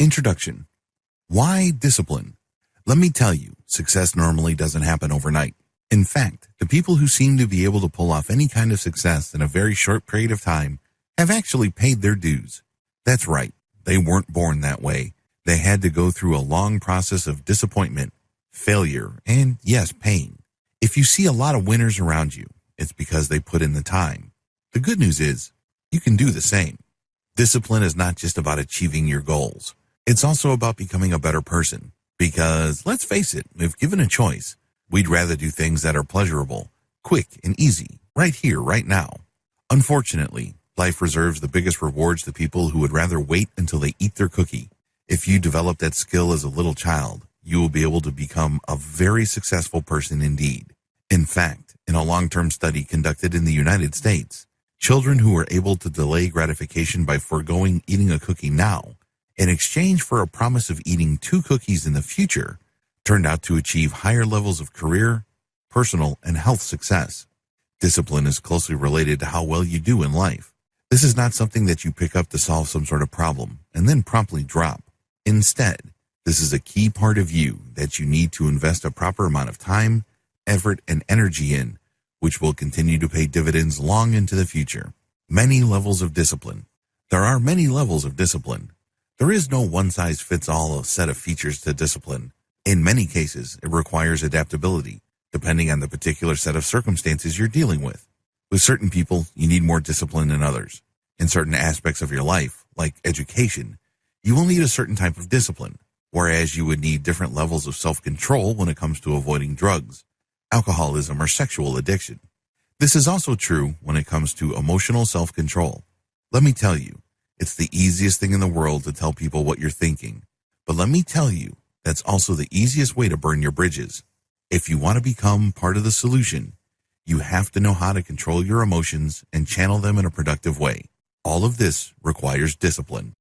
Introduction. Why discipline? Let me tell you, success normally doesn't happen overnight. In fact, the people who seem to be able to pull off any kind of success in a very short period of time have actually paid their dues. That's right, they weren't born that way. They had to go through a long process of disappointment, failure, and yes, pain. If you see a lot of winners around you, it's because they put in the time. The good news is, you can do the same. Discipline is not just about achieving your goals. It's also about becoming a better person. Because, let's face it, if given a choice, we'd rather do things that are pleasurable, quick, and easy, right here, right now. Unfortunately, life reserves the biggest rewards to people who would rather wait until they eat their cookie. If you develop that skill as a little child, you will be able to become a very successful person indeed. In fact, in a long-term study conducted in the United States, children who were able to delay gratification by foregoing eating a cookie now, in exchange for a promise of eating 2 cookies in the future, turned out to achieve higher levels of career, personal, and health success. Discipline is closely related to how well you do in life. This is not something that you pick up to solve some sort of problem and then promptly drop. Instead, this is a key part of you that you need to invest a proper amount of time, effort, and energy in, which will continue to pay dividends long into the future. Many levels of discipline. There are many levels of discipline. There is no one-size-fits-all set of features to discipline. In many cases, it requires adaptability, depending on the particular set of circumstances you're dealing with. With certain people, you need more discipline than others. In certain aspects of your life, like education, you will need a certain type of discipline, whereas you would need different levels of self-control when it comes to avoiding drugs, alcoholism, or sexual addiction. This is also true when it comes to emotional self-control. Let me tell you, it's the easiest thing in the world to tell people what you're thinking. But let me tell you, that's also the easiest way to burn your bridges. If you want to become part of the solution, you have to know how to control your emotions and channel them in a productive way. All of this requires discipline.